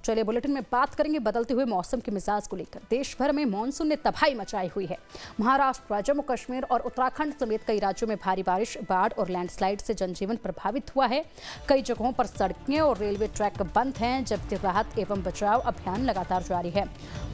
चलिए बुलेटिन में बात करेंगे बदलते हुए मौसम के मिजाज को लेकर। देश भर में मानसून ने तबाही मचाई हुई है। महाराष्ट्र, जम्मू कश्मीर और उत्तराखंड समेत कई राज्यों में भारी बारिश, बाढ़ और लैंडस्लाइड से जनजीवन प्रभावित हुआ है। कई जगहों पर सड़कें और रेलवे ट्रैक बंद हैं, जबकि राहत एवं बचाव अभियान लगातार जारी है।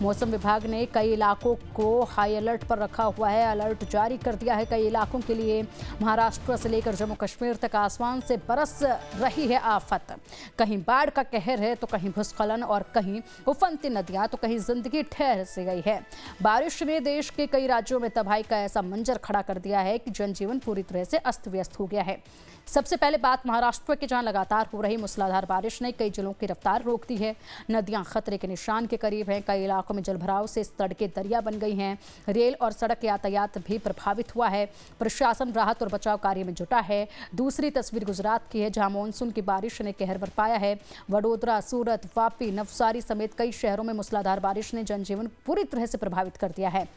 मौसम विभाग ने कई इलाकों को हाई अलर्ट पर रखा हुआ है, अलर्ट जारी कर दिया है कई इलाकों के लिए। महाराष्ट्र से लेकर जम्मू कश्मीर तक आसमान से बरस रही है आफत। कहीं बाढ़ का कहर है तो कहीं भूस्खलन और कहीं उफनती नदियां तो कहीं जिंदगी ठहर सी गई है। बारिश ने देश के कई राज्यों में तबाही का ऐसा मंजर खड़ा कर दिया है कि जनजीवन पूरी तरह से अस्त व्यस्त हो गया है। सबसे पहले बात महाराष्ट्र की, जहां लगातार हो रही मूसलाधार बारिश ने कई जिलों की रफ्तार रोक दी है। नदियां खतरे के निशान के करीब हैं। कई इलाकों में जलभराव से सड़कें दरिया बन गई हैं। रेल और सड़क यातायात भी प्रभावित हुआ है। प्रशासन राहत और बचाव कार्य में जुटा है। दूसरी तस्वीर गुजरात की है, जहां मानसून की बारिश ने कहर बरपाया है। वडोदरा, सूरत, वापी, नवसारी समेत कई शहरों में मूसलाधार बारिश ने जनजीवन पूरी तरह से प्रभावित कर दिया है।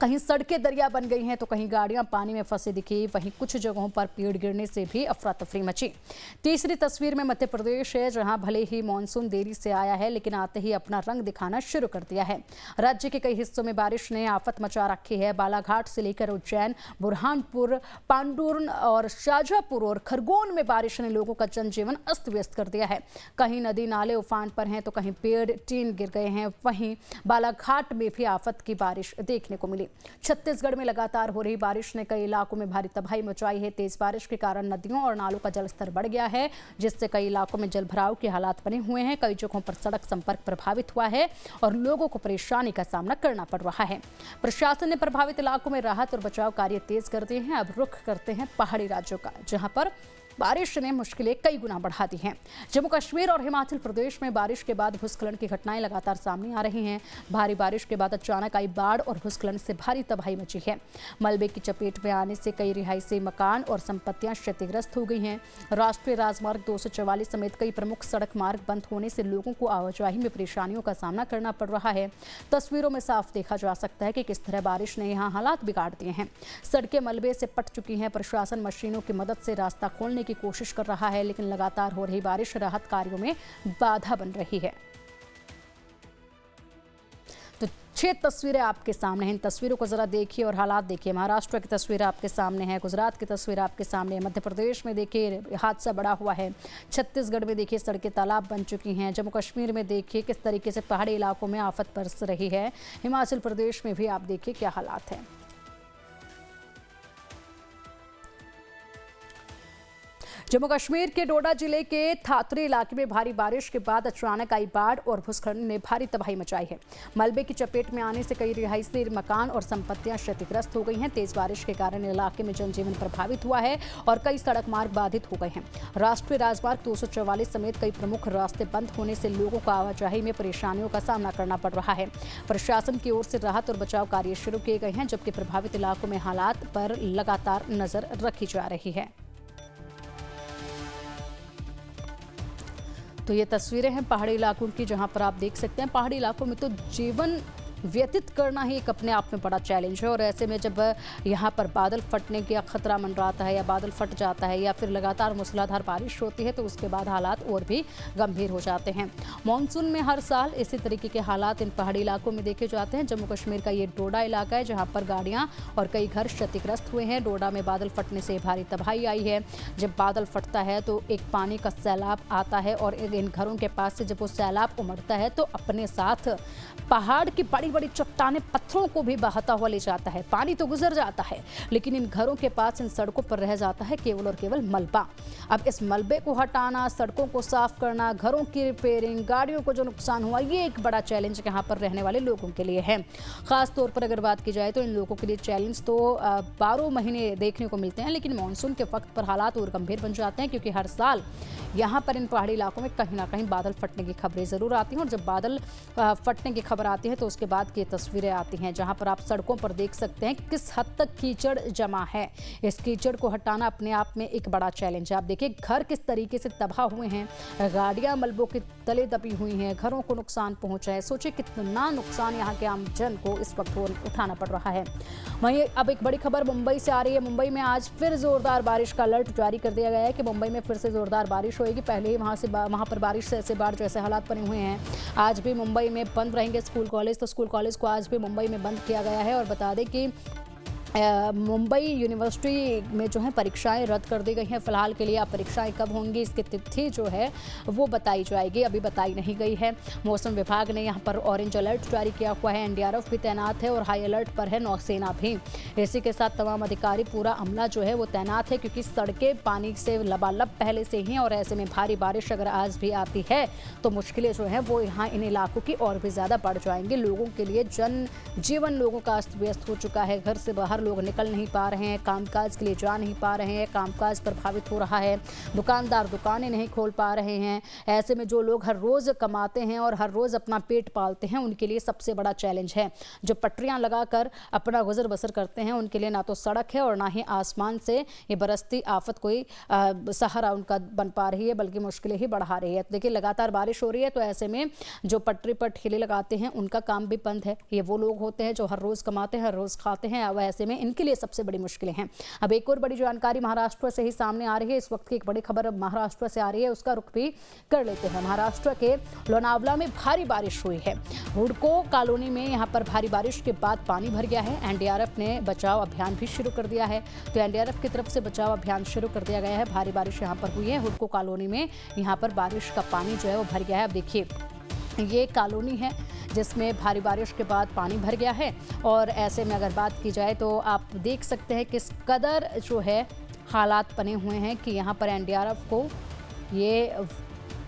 कहीं सड़कें दरिया बन गई हैं तो कहीं गाड़ियां पानी में फंसी दिखी। वहीं कुछ जगहों पर पेड़ गिरने से भी अफरा तफरी मची। तीसरी तस्वीर में मध्य प्रदेश है, जहां भले ही मानसून देरी से आया है लेकिन आते ही अपना रंग दिखाना शुरू कर दिया है। राज्य के कई हिस्सों में बारिश ने आफत मचा रखी है। बालाघाट से लेकर उज्जैन, बुरहानपुर, पांडुर्न और शाजापुर और खरगोन में बारिश ने लोगों का जनजीवन अस्त व्यस्त कर दिया है। कहीं नदी नाले उफान पर हैं तो कहीं पेड़ टीन गिर गए हैं। वहीं बालाघाट में भी आफत की बारिश देखने को मिली। छत्तीसगढ़ में लगातार हो रही बारिश ने कई इलाकों में भारी तबाही मचाई है। तेज बारिश के कारण नदियों और नालों का जलस्तर बढ़ गया है, जिससे कई इलाकों में जलभराव के हालात बने हुए हैं। कई जगहों पर सड़क संपर्क प्रभावित हुआ है और लोगों को परेशानी का सामना करना पड़ रहा है। प्रशासन ने प्रभावित इलाकों में राहत और बचाव कार्य तेज कर दिए हैं। अब रुख करते हैं पहाड़ी राज्यों का, जहां पर बारिश ने मुश्किलें कई गुना बढ़ा दी हैं। जम्मू कश्मीर और हिमाचल प्रदेश में बारिश के बाद भूस्खलन की घटनाएं लगातार सामने आ रही हैं। भारी बारिश के बाद अचानक आई बाढ़ और भूस्खलन से भारी तबाही मची है। मलबे की चपेट में आने से कई रिहायशी मकान और संपत्तियां क्षतिग्रस्त हो गई हैं। राष्ट्रीय राजमार्ग 244 समेत कई प्रमुख सड़क मार्ग बंद होने से लोगों को आवाजाही में परेशानियों का सामना करना पड़ रहा है। तस्वीरों में साफ देखा जा सकता है कि किस तरह बारिश ने यहाँ हालात बिगाड़ दिए हैं। सड़कें मलबे से पट चुकी हैं। प्रशासन मशीनों की मदद से रास्ता खोलने की कोशिश कर रहा है, लेकिन लगातार हो रही बारिश राहत कार्यों में बाधा बन रही है। तो 6 तस्वीरें आपके सामने हैं। इन तस्वीरों को जरा देखिए और हालात देखिए। महाराष्ट्र की तस्वीर आपके सामने है, गुजरात की तस्वीर आपके सामने है, मध्य प्रदेश में देखिए हादसा बड़ा हुआ है, छत्तीसगढ़ में देखिए सड़कें तालाब बन चुकी हैं, जम्मू कश्मीर में देखिए किस तरीके से पहाड़ी इलाकों में आफत बरस रही है, हिमाचल प्रदेश में भी आप देखिए क्या हालात हैं। जम्मू कश्मीर के डोडा जिले के थातरी इलाके में भारी बारिश के बाद अचानक आई बाढ़ और भूस्खलन ने भारी तबाही मचाई है। मलबे की चपेट में आने से कई रिहायशी मकान और संपत्तियां क्षतिग्रस्त हो गई हैं। तेज बारिश के कारण इलाके में जनजीवन प्रभावित हुआ है और कई सड़क मार्ग बाधित हो गए हैं। राष्ट्रीय राजमार्ग 244 समेत कई प्रमुख रास्ते बंद होने से लोगों को आवाजाही में परेशानियों का सामना करना पड़ रहा है। प्रशासन की ओर से राहत और बचाव कार्य शुरू किए गए हैं, जबकि प्रभावित इलाकों में हालात पर लगातार नजर रखी जा रही है। तो ये तस्वीरें हैं पहाड़ी इलाकों की, जहां पर आप देख सकते हैं पहाड़ी इलाकों में तो जीवन व्यतीत करना ही एक अपने आप में बड़ा चैलेंज है। और ऐसे में जब यहाँ पर बादल फटने का खतरा मंडराता है या बादल फट जाता है या फिर लगातार मूसलाधार बारिश होती है तो उसके बाद हालात और भी गंभीर हो जाते हैं। मानसून में हर साल इसी तरीके के हालात इन पहाड़ी इलाकों में देखे जाते हैं। जम्मू कश्मीर का ये डोडा इलाका है, जहाँ पर गाड़ियाँ और कई घर क्षतिग्रस्त हुए हैं। डोडा में बादल फटने से भारी तबाही आई है। जब बादल फटता है तो एक पानी का सैलाब आता है और इन घरों के पास से जब वो सैलाब उमड़ता है तो अपने साथ पहाड़ की बड़ी बड़ी चट्टानें पत्थरों को भी बहाता हुआ ले जाता है। पानी तो गुजर जाता है, लेकिन इन घरों के पास, इन सड़कों पर रह जाता है केवल और केवल मलबा। अब इस मलबे को हटाना, सड़कों को साफ करना, घरों की रिपेयरिंग, गाड़ियों को जो नुकसान हुआ, ये एक बड़ा चैलेंज यहाँ पर रहने वाले लोगों के लिए है। खास तौर पर अगर बात की जाए तो इन लोगों के लिए चैलेंज तो 12 महीने देखने को मिलते हैं, लेकिन मानसून के वक्त पर हालात और गंभीर बन जाते हैं, क्योंकि हर साल यहाँ पर इन पहाड़ी इलाकों में कहीं ना कहीं बादल फटने की खबरें जरूर आती हैं। और जब बादल फटने की खबर आती है तो उसके बाद बाद की तस्वीरें आती हैं, जहां पर आप सड़कों पर देख सकते हैं किस हद तक कीचड़ जमा है। इस कीचड़ को हटाना अपने आप में एक बड़ा चैलेंज है। आप देखिए घर किस तरीके से तबाह हुए हैं, गाड़ियां मलबों के तले दबी हुई हैं, घरों को नुकसान पहुंचा है। सोचिए कितना नुकसान यहाँ के आम जन को इस वक्त उठाना पड़ रहा है। वहीं अब एक बड़ी खबर मुंबई से आ रही है। मुंबई में आज फिर जोरदार बारिश का अलर्ट जारी कर दिया गया है कि मुंबई में फिर से जोरदार बारिश होगी। पहले ही वहां पर बारिश से ऐसे बाढ़ जैसे हालात बने हुए हैं। आज भी मुंबई में बंद रहेंगे स्कूल कॉलेज, तो स्कूल कॉलेज को आज भी मुंबई में बंद किया गया है। और बता दें कि मुंबई यूनिवर्सिटी में जो है परीक्षाएं रद्द कर दी गई हैं फिलहाल के लिए। अब परीक्षाएं कब होंगी इसकी तिथि जो है वो बताई जाएगी, अभी बताई नहीं गई है। मौसम विभाग ने यहां पर ऑरेंज अलर्ट जारी किया हुआ है, एनडीआरएफ भी तैनात है और हाई अलर्ट पर है नौसेना भी। इसी के साथ तमाम अधिकारी, पूरा अमला जो है वो तैनात है, क्योंकि सड़कें पानी से लबालब पहले से ही, और ऐसे में भारी बारिश अगर आज भी आती है तो मुश्किलें जो है वो यहाँ इन इलाकों की और भी ज़्यादा बढ़ जाएंगी। लोगों के लिए जनजीवन लोगों का अस्त व्यस्त हो चुका है। घर से बाहर लोग निकल नहीं पा रहे हैं, कामकाज के लिए जा नहीं पा रहे हैं, कामकाज प्रभावित हो रहा है, दुकानदार दुकानें नहीं खोल पा रहे हैं। ऐसे में जो लोग हर रोज कमाते हैं और हर रोज अपना पेट पालते हैं, उनके लिए सबसे बड़ा चैलेंज है। जो पटरियां लगाकर अपना गुजर बसर करते हैं, उनके लिए ना तो सड़क है और ना ही आसमान से ये बरसती आफत कोई सहारा उनका बन पा रही है, बल्कि मुश्किलें ही बढ़ा रही है। देखिए लगातार बारिश हो रही है, तो ऐसे में जो पटरी पर ठेले लगाते हैं उनका काम भी बंद है। ये वो लोग होते हैं जो हर रोज कमाते हैं, हर रोज खाते हैं। अब ऐसे में इनके लिए सबसे बड़ी मुश्किलें हैं। अब एक और बड़ी जानकारी महाराष्ट्र से ही सामने आ रही है। इस वक्त की एक बड़ी खबर महाराष्ट्र से आ रही है, उसका रुख भी कर लेते हैं। महाराष्ट्र के लोनावला में भारी बारिश हुई है। हुडको कॉलोनी में यहां पर भारी बारिश के बाद पानी भर गया है। एनडीआरएफ ने बचाव अभियान भी शुरू कर दिया है, तो एनडीआरएफ की तरफ से बचाव अभियान शुरू कर दिया गया है। भारी बारिश यहां पर हुई है। हुडको कॉलोनी में यहां पर बारिश का पानी जो है वो भर गया है। अब देखिए ये कॉलोनी है जिसमें भारी बारिश के बाद पानी भर गया है, और ऐसे में अगर बात की जाए तो आप देख सकते हैं किस कदर जो है हालात बने हुए हैं कि यहाँ पर एनडीआरएफ को ये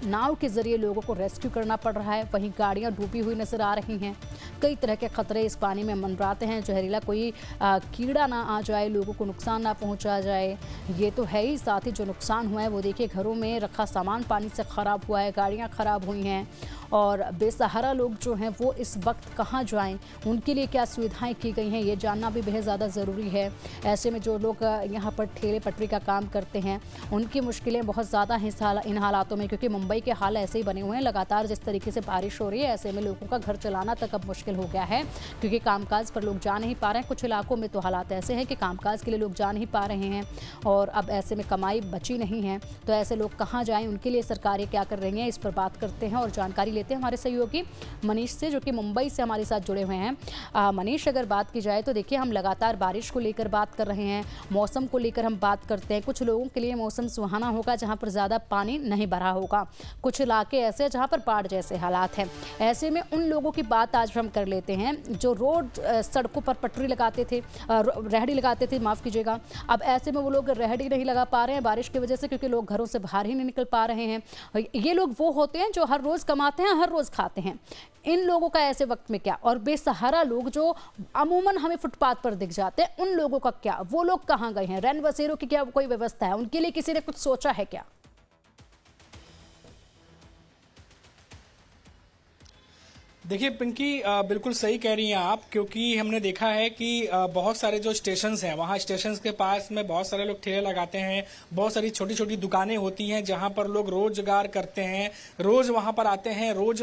नाव के जरिए लोगों को रेस्क्यू करना पड़ रहा है। वहीं गाड़ियाँ डूबी हुई नजर आ रही हैं। कई तरह के खतरे इस पानी में मंडराते हैं। जहरीला कोई कीड़ा ना आ जाए, लोगों को नुकसान ना पहुंचा जाए, ये तो है ही। साथ ही जो नुकसान हुआ है वो देखिए, घरों में रखा सामान पानी से ख़राब हुआ है, गाड़ियाँ ख़राब हुई हैं, और बेसहारा लोग जो हैं वो इस वक्त कहाँ जाएं, उनके लिए क्या सुविधाएं की गई हैं, ये जानना भी बेहद ज़्यादा ज़रूरी है। ऐसे में जो लोग यहाँ पर ठेले पटरी का काम करते हैं, उनकी मुश्किलें बहुत ज़्यादा हैं इन हालातों में, क्योंकि मुंबई के हाल ऐसे ही बने हुए हैं। लगातार जिस तरीके से बारिश हो रही है, ऐसे में लोगों का घर चलाना तक अब मुश्किल हो गया है, क्योंकि कामकाज पर लोग जा नहीं पा रहे हैं। कुछ इलाकों में तो हालात ऐसे हैं कि कामकाज के लिए लोग जा नहीं पा रहे हैं, और अब ऐसे में कमाई बची नहीं है, तो ऐसे लोग कहाँ जाएं, उनके लिए सरकारें क्या कर रही हैं, इस पर बात करते हैं और जानकारी लेते हैं हमारे सहयोगी मनीष से, जो कि मुंबई से हमारे साथ जुड़े हुए हैं। मनीष, अगर बात की जाए तो देखिए, हम लगातार बारिश को लेकर बात कर रहे हैं, मौसम को लेकर हम बात करते हैं। कुछ लोगों के लिए मौसम सुहाना होगा जहां पर ज़्यादा पानी नहीं भरा होगा, कुछ इलाके ऐसे हैं जहां पर बाढ़ जैसे हालात हैं। ऐसे में उन लोगों की बात आज हम कर लेते हैं जो रोड सड़कों पर पटरी लगाते थे, रेहड़ी लगाते थे, माफ़ कीजिएगा। अब ऐसे में वो लोग रेहड़ी नहीं लगा पा रहे हैं बारिश की वजह से, क्योंकि लोग घरों से बाहर ही नहीं निकल पा रहे हैं। ये लोग वो होते हैं जो हर रोज़ कमाते हैं, हर रोज़ खाते हैं। इन लोगों का ऐसे वक्त में क्या, और बेसहारा लोग जो अमूमन हमें फुटपाथ पर दिख जाते हैं, उन लोगों का क्या, वो लोग कहाँ गए हैं, रैन बसेरों की क्या कोई व्यवस्था है, उनके लिए किसी ने कुछ सोचा है क्या? देखिए पिंकी, बिल्कुल सही कह रही हैं आप, क्योंकि हमने देखा है कि बहुत सारे जो स्टेशंस हैं, वहाँ स्टेशंस के पास में बहुत सारे लोग ठेले लगाते हैं, बहुत सारी छोटी छोटी दुकानें होती हैं जहाँ पर लोग रोजगार करते हैं, रोज वहाँ पर आते हैं, रोज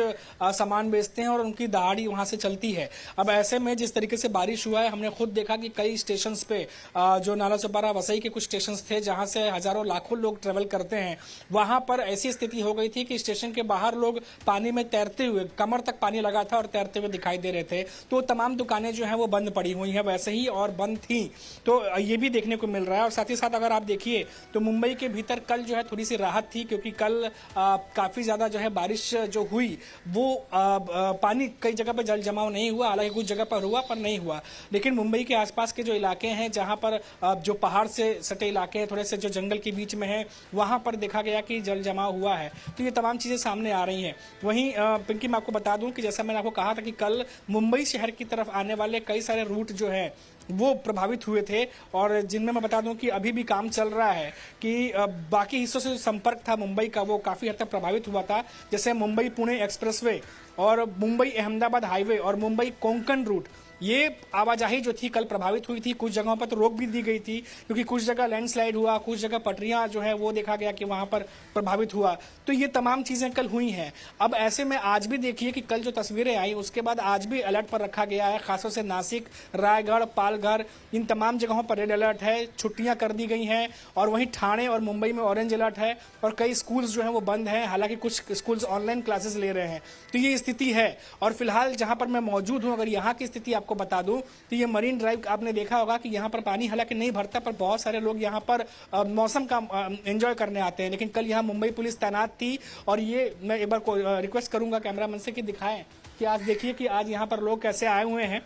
सामान बेचते हैं और उनकी दहाड़ी वहाँ से चलती है। अब ऐसे में जिस तरीके से बारिश हुआ है, हमने खुद देखा कि कई स्टेशन पे जो नालासोपारा वसई के कुछ स्टेशन थे जहाँ से हजारों लाखों लोग ट्रेवल करते हैं, वहाँ पर ऐसी स्थिति हो गई थी कि स्टेशन के बाहर लोग पानी में तैरते हुए, कमर तक पानी लगा था और तैरते हुए दिखाई दे रहे थे। तो तमाम दुकानें जो हैं वो बंद पड़ी हुई हैं वैसे ही, और बंद थी, तो ये भी देखने को मिल रहा है। और साथ ही साथ अगर आप देखिए तो मुंबई के भीतर कल जो है थोड़ी सी राहत थी, क्योंकि कल काफी ज्यादा जो है बारिश जो हुई वो पानी कई जगह पर जल जमाव नहीं हुआ, हालांकि कुछ जगह पर हुआ पर नहीं हुआ। लेकिन मुंबई के आसपास के जो इलाके हैं, जहां पर जो पहाड़ से सटे इलाके हैं, थोड़े से जो जंगल के बीच में है, वहां पर देखा गया कि जल जमाव हुआ है। तो ये तमाम चीजें सामने आ रही हैं। वहीं पिंकी, मैं आपको बता दूं कि जैसा जैसा मैंने आपको कहा था कि कल मुंबई शहर की तरफ आने वाले कई सारे रूट जो है वो प्रभावित हुए थे, और जिनमें मैं बता दूं कि अभी भी काम चल रहा है कि बाकी हिस्सों से जो संपर्क था मुंबई का वो काफ़ी हद तक प्रभावित हुआ था। जैसे मुंबई पुणे एक्सप्रेसवे और मुंबई अहमदाबाद हाईवे और मुंबई कोंकण रूट, ये आवाजाही जो थी कल प्रभावित हुई थी। कुछ जगहों पर तो रोक भी दी गई थी क्योंकि कुछ जगह लैंडस्लाइड हुआ, कुछ जगह पटरियां जो है वो देखा गया कि वहां पर प्रभावित हुआ। तो ये तमाम चीजें कल हुई हैं। अब ऐसे में आज भी देखिए कि कल जो तस्वीरें आई उसके बाद आज भी अलर्ट पर रखा गया है, खासतौर से नासिक, रायगढ़, पालघर, इन तमाम जगहों पर रेड अलर्ट है, छुट्टियां कर दी गई हैं। और वहीं ठाणे और मुंबई में ऑरेंज अलर्ट है और कई स्कूल्स जो हैं वो बंद हैं, हालांकि कुछ स्कूल्स ऑनलाइन क्लासेस ले रहे हैं। तो ये स्थिति है। और फिलहाल जहां पर मैं मौजूद हूं, अगर यहाँ की स्थिति आपको बता दूं तो ये मरीन ड्राइव आपने देखा होगा कि यहाँ पर पानी हालांकि नहीं भरता, पर बहुत सारे लोग यहाँ पर मौसम का एंजॉय करने आते हैं। लेकिन कल यहाँ मुंबई पुलिस तैनात थी और ये मैं एक बार रिक्वेस्ट करूंगा कैमरामैन से कि दिखाएं कि आज देखिए कि आज यहाँ पर लोग कैसे आए हुए हैं।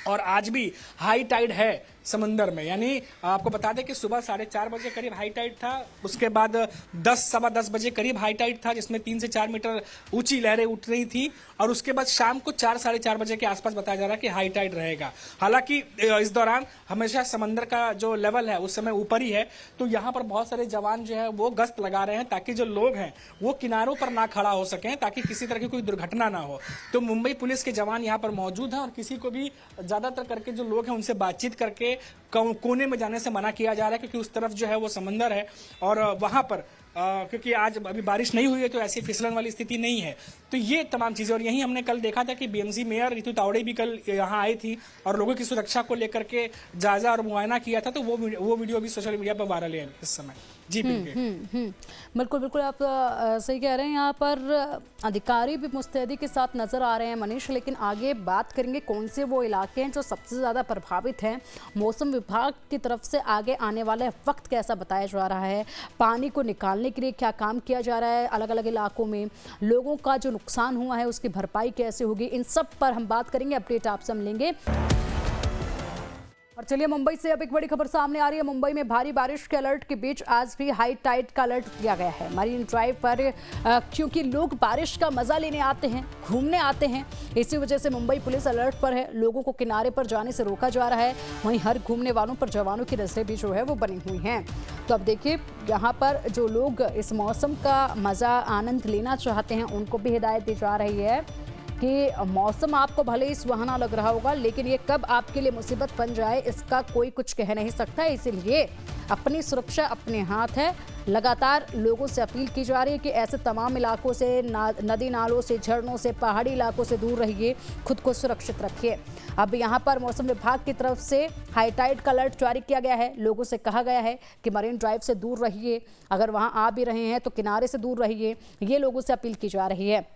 और आज भी हाई टाइड है समंदर में, यानी आपको बता दें कि सुबह 4:30 बजे करीब हाई टाइड था, उसके बाद 10-10:15 बजे करीब हाई टाइड था जिसमें 3 से 4 मीटर ऊंची लहरें उठ रही थी, और उसके बाद शाम को 4-4:30 बजे के आसपास बताया जा रहा है कि हाई टाइड रहेगा। हालांकि इस दौरान हमेशा समंदर का जो लेवल है उस समय ऊपर ही है, तो यहाँ पर बहुत सारे जवान जो है वो गश्त लगा रहे हैं ताकि जो लोग हैं वो किनारों पर ना खड़ा हो सकें, ताकि किसी तरह की कोई दुर्घटना ना हो। तो मुंबई पुलिस के जवान यहाँ पर मौजूद हैं और किसी को भी ज्यादातर करके जो लोग हैं उनसे बातचीत करके कोने में जाने से मना किया जा रहा है, क्योंकि उस तरफ जो है वो समंदर है और वहां पर क्योंकि आज अभी बारिश नहीं हुई है तो ऐसी फिसलन वाली स्थिति नहीं है। तो ये तमाम चीजें, और यही हमने कल देखा था कि बीएमसी मेयर रितु तावड़े भी कल यहाँ आई थी और लोगों की सुरक्षा को लेकर के जायजा और मुआयना किया था। तो वो वीडियो भी सोशल मीडिया पर वायरल है इस समय। जी बिल्कुल बिल्कुल, आप सही कह रहे हैं। यहाँ पर अधिकारी भी मुस्तैदी के साथ नजर आ रहे हैं मनीष, लेकिन आगे बात करेंगे कौन से वो इलाके हैं जो सबसे ज़्यादा प्रभावित हैं। मौसम विभाग की तरफ से आगे आने वाले वक्त कैसा बताया जा रहा है, पानी को निकालने के लिए क्या काम किया जा रहा है अलग अलग इलाकों में, लोगों का जो नुकसान हुआ है उसकी भरपाई कैसे होगी, इन सब पर हम बात करेंगे। अपडेट आपसे हम लेंगे। और चलिए मुंबई से अब एक बड़ी खबर सामने आ रही है। मुंबई में भारी बारिश के अलर्ट के बीच आज भी हाई टाइड का अलर्ट दिया गया है मरीन ड्राइव पर, क्योंकि लोग बारिश का मजा लेने आते हैं, घूमने आते हैं, इसी वजह से मुंबई पुलिस अलर्ट पर है। लोगों को किनारे पर जाने से रोका जा रहा है। वहीं हर घूमने वालों पर जवानों की नजरें भी जो है वो बनी हुई हैं। तो अब देखिए यहाँ पर जो लोग इस मौसम का मजा आनंद लेना चाहते हैं उनको भी हिदायत दी जा रही है कि मौसम आपको भले ही सुहाना लग रहा होगा, लेकिन ये कब आपके लिए मुसीबत बन जाए इसका कोई कुछ कह नहीं सकता। इसीलिए अपनी सुरक्षा अपने हाथ है। लगातार लोगों से अपील की जा रही है कि ऐसे तमाम इलाकों से, नदी नालों से, झरनों से, पहाड़ी इलाकों से दूर रहिए, खुद को सुरक्षित रखिए। अब यहाँ पर मौसम विभाग की तरफ से हाई टाइड का अलर्ट जारी किया गया है। लोगों से कहा गया है कि मरीन ड्राइव से दूर रहिए, अगर वहाँ आ भी रहे हैं तो किनारे से दूर रहिए, ये लोगों से अपील की जा रही है।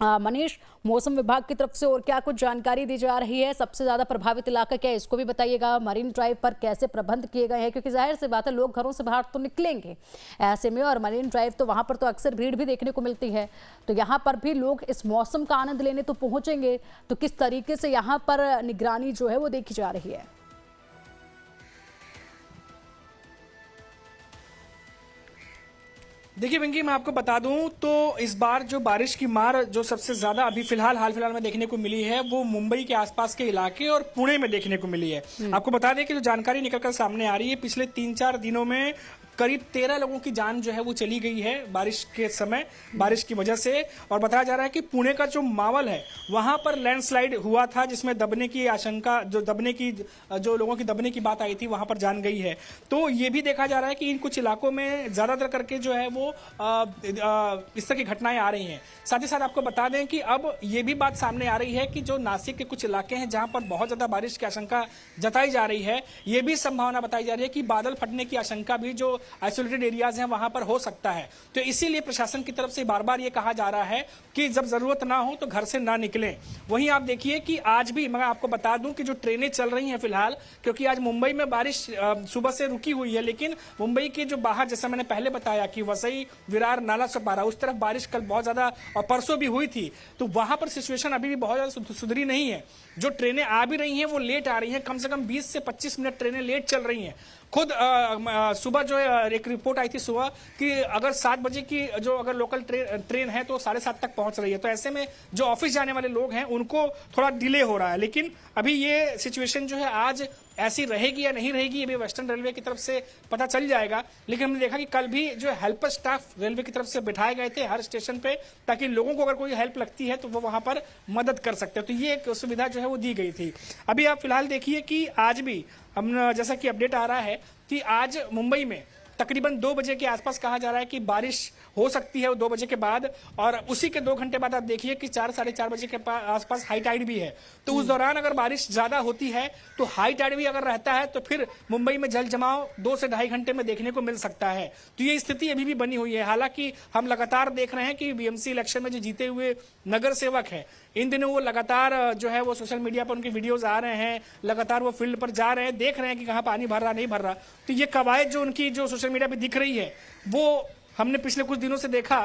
मनीष, मौसम विभाग की तरफ से और क्या कुछ जानकारी दी जा रही है? सबसे ज्यादा प्रभावित इलाका क्या है इसको भी बताइएगा। मरीन ड्राइव पर कैसे प्रबंध किए गए हैं, क्योंकि जाहिर सी बात है लोग घरों से बाहर तो निकलेंगे ऐसे में, और मरीन ड्राइव तो वहां पर तो अक्सर भीड़ भी देखने को मिलती है, तो यहाँ पर भी लोग इस मौसम का आनंद लेने तो पहुंचेंगे, तो किस तरीके से यहाँ पर निगरानी जो है वो देखी जा रही है? देखिए पिंकी, मैं आपको बता दूं तो इस बार जो बारिश की मार जो सबसे ज्यादा अभी हाल फिलहाल में देखने को मिली है वो मुंबई के आसपास के इलाके और पुणे में देखने को मिली है। आपको बता दें कि जो जानकारी निकलकर सामने आ रही है, पिछले 3-4 दिनों में करीब 13 लोगों की जान जो है वो चली गई है बारिश के समय, बारिश की वजह से। और बताया जा रहा है कि पुणे का जो मावल है वहां पर लैंडस्लाइड हुआ था, जिसमें दबने की आशंका, जो लोगों की दबने की बात आई थी, वहां पर जान गई है। तो ये भी देखा जा रहा है कि इन कुछ इलाकों में ज्यादातर करके जो है वो इस तरह की घटनाएं आ रही हैं। साथ ही साथ आपको बता दें कि अब ये भी बात सामने आ रही है कि जो नासिक के कुछ इलाके हैं जहां पर बहुत ज्यादा बारिश की आशंका जताई जा रही है, ये भी संभावना बताई जा रही है कि बादल फटने की आशंका भी जो आइसोलेटेड एरियाज हैं वहां पर हो सकता है। तो इसीलिए प्रशासन की तरफ से बार बार ये कहा जा रहा है कि जब जरूरत ना हो तो घर से ना निकलें। वहीं आप देखिए कि आज भी मैं आपको बता दूं कि जो ट्रेनें चल रही हैं फिलहाल, क्योंकि आज मुंबई में बारिश सुबह से रुकी हुई है, लेकिन मुंबई के जो बाहर, जैसा मैंने पहले बताया कि वसई, विरार, नाला सोपारा, उस तरफ बारिश कल बहुत ज्यादा और परसों भी हुई थी, तो वहां पर सिचुएशन अभी भी बहुत ज्यादा सुधरी नहीं है। जो ट्रेनें आ भी रही हैं वो लेट आ रही हैं, कम से कम 20 से 25 मिनट ट्रेनें लेट चल रही हैं। खुद सुबह जो है एक रिपोर्ट आई थी सुबह कि अगर 7 बजे की जो अगर लोकल ट्रेन है तो 7:30 तक पहुंच रही है। तो ऐसे में जो ऑफिस जाने वाले लोग हैं उनको थोड़ा डिले हो रहा है। लेकिन अभी ये सिचुएशन जो है आज ऐसी रहेगी या नहीं रहेगी ये भी वेस्टर्न रेलवे की तरफ से पता चल जाएगा। लेकिन हमने देखा कि कल भी जो हेल्पर स्टाफ रेलवे की तरफ से बिठाए गए थे हर स्टेशन पे, ताकि लोगों को अगर कोई हेल्प लगती है तो वो वहां पर मदद कर सकते हैं। तो ये एक सुविधा जो है वो दी गई थी। अभी आप फिलहाल देखिए कि आज भी हम जैसा कि अपडेट आ रहा है कि आज मुंबई में तकरीबन 2 बजे के आसपास कहा जा रहा है कि बारिश हो सकती है 2 बजे के बाद, और उसी के 2 घंटे बाद आप देखिए कि 4 साढ़े 4 बजे के आसपास हाई टाइड भी है। तो उस दौरान अगर बारिश ज्यादा होती है तो हाई टाइड भी अगर रहता है तो फिर मुंबई में जल जमाव 2 से ढाई घंटे में देखने को मिल सकता है। तो ये स्थिति अभी भी बनी हुई है। हालांकि हम लगातार देख रहे हैं कि बीएमसी इलेक्शन में जो जीते हुए नगर सेवक है इन दिनों वो लगातार जो है वो सोशल मीडिया पर उनके वीडियोज आ रहे हैं, लगातार वो फील्ड पर जा रहे हैं, देख रहे हैं कि कहाँ पानी भर रहा नहीं भर रहा। तो ये कवायद जो उनकी जो सोशल मीडिया पे दिख रही है वो हमने पिछले कुछ दिनों से देखा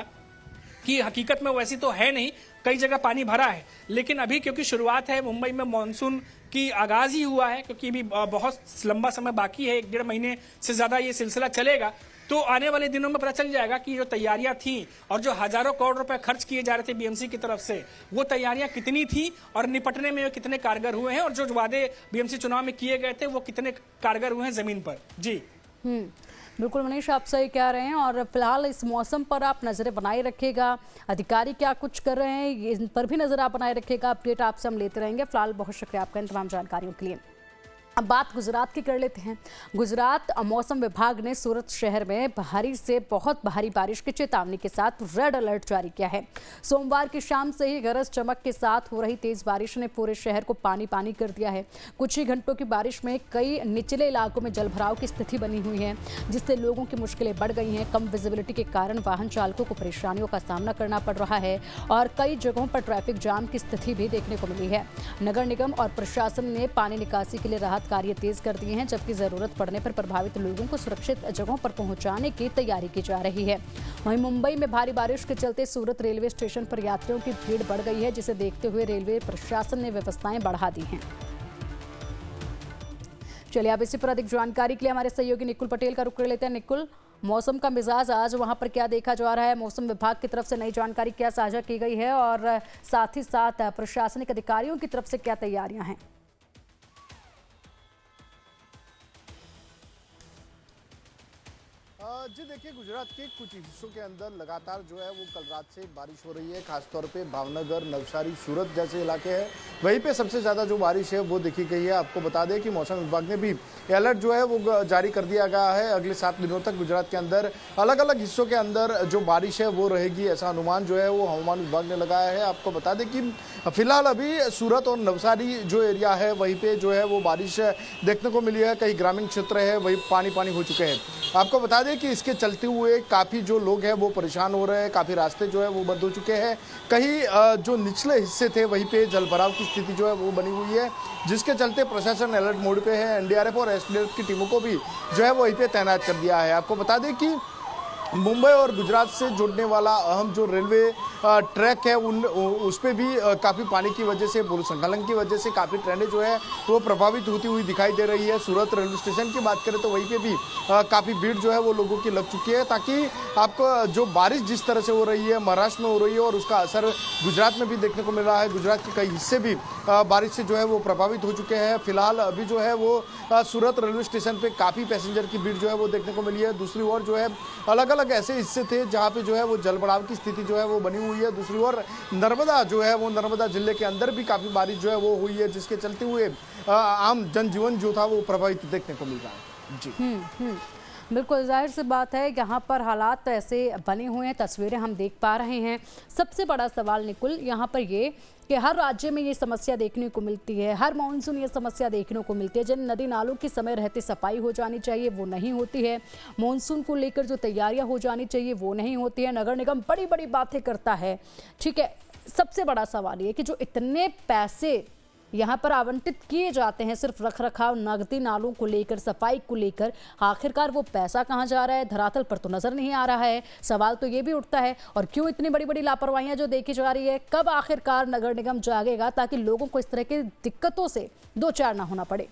कि हकीकत में वैसी तो है नहीं, कई जगह पानी भरा है। लेकिन अभी क्योंकि शुरुआत है, मुंबई में मानसून की आगाज ही हुआ है, क्योंकि अभी बहुत लंबा समय बाकी है, 1-1.5 महीने से ज्यादा ये सिलसिला चलेगा। तो आने वाले दिनों में पता चल जाएगा कि जो तैयारियां थी और जो हजारों करोड़ रुपए खर्च किए जा रहे थे बीएमसी की तरफ से, वो तैयारियां कितनी थी और निपटने में कितने कारगर हुए हैं, और जो वादे बीएमसी चुनाव में किए गए थे वो कितने कारगर हुए हैं जमीन पर। जी बिल्कुल मनीष, आप सही कह रहे हैं। और फिलहाल इस मौसम पर आप नज़रें बनाए रखिएगा, अधिकारी क्या कुछ कर रहे हैं इन पर भी नज़र आप बनाए रखिएगा। अपडेट आपसे हम लेते रहेंगे। फिलहाल बहुत शुक्रिया आपका इन तमाम जानकारियों के लिए। अब बात गुजरात की कर लेते हैं। गुजरात मौसम विभाग ने सूरत शहर में भारी से बहुत भारी बारिश की चेतावनी के साथ रेड अलर्ट जारी किया है। सोमवार की शाम से ही गरज चमक के साथ हो रही तेज बारिश ने पूरे शहर को पानी पानी कर दिया है। कुछ ही घंटों की बारिश में कई निचले इलाकों में जलभराव की स्थिति बनी हुई है, जिससे लोगों की मुश्किलें बढ़ गई हैं। कम विजिबिलिटी के कारण वाहन चालकों को परेशानियों का सामना करना पड़ रहा है और कई जगहों पर ट्रैफिक जाम की स्थिति भी देखने को मिली है। नगर निगम और प्रशासन ने पानी निकासी के लिए राहत कार्य तेज कर दिए हैं, जबकि जरूरत पड़ने पर प्रभावित लोगों को सुरक्षित जगहों पर पहुंचाने की तैयारी की जा रही है। वहीं मुंबई में भारी बारिश के चलते सूरत रेलवे स्टेशन पर यात्रियों की भीड़ बढ़ गई है, जिसे देखते हुए रेलवे प्रशासन ने व्यवस्थाएं बढ़ा दी हैं। चलिए अब इसी पर अधिक जानकारी के लिए हमारे सहयोगी निकुल पटेल का रुख कर लेते हैं। निकुल, मौसम का मिजाज आज वहां पर क्या देखा जा रहा है? मौसम विभाग की तरफ से नई जानकारी क्या साझा की गई है और साथ ही साथ प्रशासनिक अधिकारियों की तरफ से क्या तैयारियां हैं? जी देखिए, गुजरात के कुछ हिस्सों के अंदर लगातार जो है वो कल रात से बारिश हो रही है। खासतौर पे भावनगर, नवसारी, सूरत जैसे इलाके हैं, वहीं पे सबसे ज़्यादा जो बारिश है वो देखी गई है। आपको बता दें कि मौसम विभाग ने भी अलर्ट जो है वो जारी कर दिया गया है। अगले 7 दिनों तक गुजरात के अंदर अलग अलग हिस्सों के अंदर जो बारिश है वो रहेगी, ऐसा अनुमान जो है वो हवामान विभाग ने लगाया है। आपको बता दें कि फिलहाल अभी सूरत और नवसारी जो एरिया है वहीं पे जो है वो बारिश देखने को मिली है। कई ग्रामीण क्षेत्र है वही पानी पानी हो चुके हैं। आपको बता दें कि इसके चलते हुए काफ़ी जो लोग हैं वो परेशान हो रहे हैं, काफ़ी रास्ते जो है वो बंद हो चुके हैं। कहीं जो निचले हिस्से थे वहीं पे जलभराव की स्थिति जो है वो बनी हुई है, जिसके चलते प्रशासन अलर्ट मोड पे है। एनडीआरएफ और एसडीआरएफ की टीमों को भी जो है वहीं पे तैनात कर दिया है। आपको बता दें कि मुंबई और गुजरात से जोड़ने वाला अहम जो रेलवे ट्रैक है उस पर भी काफ़ी पानी की वजह से, भूस्खलन की वजह से काफ़ी ट्रेनें जो है वो प्रभावित होती हुई दिखाई दे रही है। सूरत रेलवे स्टेशन की बात करें तो वहीं पे भी काफ़ी भीड़ जो है वो लोगों की लग चुकी है, ताकि आपको जो बारिश जिस तरह से हो रही है महाराष्ट्र में हो रही है और उसका असर गुजरात में भी देखने को मिल रहा है। गुजरात के कई हिस्से भी बारिश से जो है वो प्रभावित हो चुके हैं। फिलहाल अभी जो है वो सूरत रेलवे स्टेशन पर काफ़ी पैसेंजर की भीड़ जो है वो देखने को मिली है। दूसरी ओर जो है अलग अलग ऐसे हिस्से थे जहाँ पे जो है वो जलभराव की स्थिति जो है वो बनी हुई है। दूसरी ओर नर्मदा जो है वो नर्मदा जिले के अंदर भी काफ़ी बारिश जो है वो हुई है, जिसके चलते हुए आम जनजीवन जो था वो प्रभावित देखने को मिल रहा है। जी बिल्कुल, जाहिर सी बात है यहाँ पर हालात तो ऐसे बने हुए हैं, तस्वीरें हम देख पा रहे हैं। सबसे बड़ा सवाल निकुल यहाँ पर ये कि हर राज्य में ये समस्या देखने को मिलती है, हर मानसून ये समस्या देखने को मिलती है। जिन नदी नालों की समय रहते सफाई हो जानी चाहिए वो नहीं होती है, मानसून को लेकर जो तैयारियां हो जानी चाहिए वो नहीं होती है। नगर निगम बड़ी बड़ी बातें करता है, ठीक है। सबसे बड़ा सवाल ये कि जो इतने पैसे यहाँ पर आवंटित किए जाते हैं सिर्फ रख रखाव, नगदी नालों को लेकर, सफाई को लेकर, आखिरकार वो पैसा कहाँ जा रहा है? धरातल पर तो नजर नहीं आ रहा है। सवाल तो ये भी उठता है, और क्यों इतनी बड़ी बड़ी लापरवाहियां जो देखी जा रही है? कब आखिरकार नगर निगम जागेगा ताकि लोगों को इस तरह की दिक्कतों से दो चार ना होना पड़े?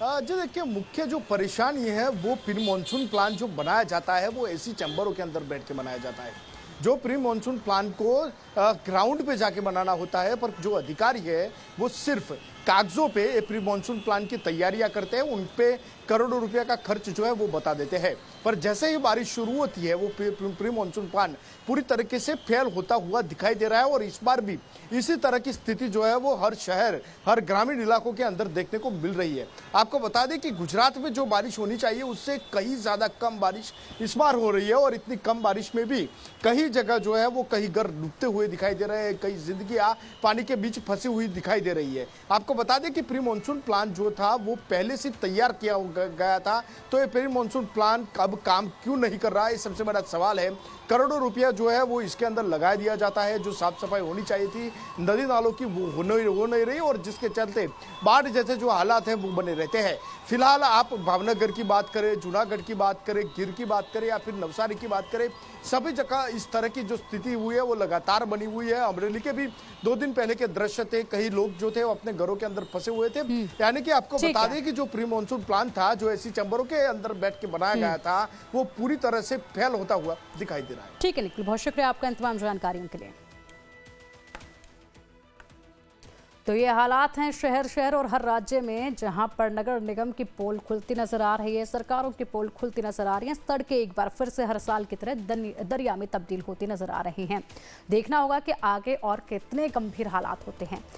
जो देखिए मुख्य जो परेशानी है वो प्री मानसून प्लान जो बनाया जाता है वो एसी चैम्बरों के अंदर बैठ के बनाया जाता है। जो प्री मानसून प्लान को ग्राउंड पे जाके बनाना होता है, पर जो अधिकारी है वो सिर्फ कागजों पे प्री मानसून प्लान की तैयारियां करते हैं, उन पे करोड़ों रुपया का खर्च जो है वो बता देते हैं। पर जैसे ही बारिश शुरू होती है वो प्री मानसून प्लान पूरी तरीके से फेल होता हुआ दिखाई दे रहा है। और इस बार भी इसी तरह की स्थिति जो है वो हर शहर, हर ग्रामीण इलाकों के अंदर देखने को मिल रही है। आपको बता दें कि गुजरात में जो बारिश होनी चाहिए उससे कहीं ज्यादा कम बारिश इस बार हो रही है। और इतनी कम बारिश में भी कई जगह जो है वो कहीं घर डूबते हुए दिखाई दे रहे हैं, कई जिंदगियां पानी के बीच फंसी हुई दिखाई दे रही है। आपको बता दें कि प्री मानसून प्लान जो था वो पहले से तैयार किया गया था, तो ये प्री मानसून प्लान अब काम क्यों नहीं कर रहा है, सबसे बड़ा सवाल है। करोड़ों रुपया जो है वो इसके अंदर लगा दिया जाता है, जो साफ सफाई होनी चाहिए थी नदी नालों की वो हो नहीं रही, और जिसके चलते बाढ़ जैसे जो हालात हैं वो बने रहते हैं। फिलहाल आप भावनगर की बात करें, जूनागढ़ की बात करें, गिर की बात करें या फिर नवसारी की बात करें, सभी जगह इस तरह की जो स्थिति हुई है वो लगातार बनी हुई है। अमरेली के भी 2 दिन पहले के दृश्य थे, कई लोग जो थे वो अपने घरों के अंदर फंसे हुए थे। यानी कि आपको बता दें कि जो प्री मानसून प्लान था, जो ऐसी चैम्बरों के अंदर बैठ के बनाया गया था, वो पूरी तरह से फेल होता हुआ दिखाई दे रहा है। ठीक है निखिल, बहुत शुक्रिया आपका इन तमाम जानकारियों के लिए। तो ये हालात हैं शहर और हर राज्य में, जहां पर नगर निगम की पोल खुलती नजर आ रही है, सरकारों की पोल खुलती नजर आ रही हैं, सड़कें एक बार फिर से हर साल की तरह दरिया में तब्दील होती नजर आ रही हैं। देखना होगा कि आगे और कितने गंभीर हालात होते हैं।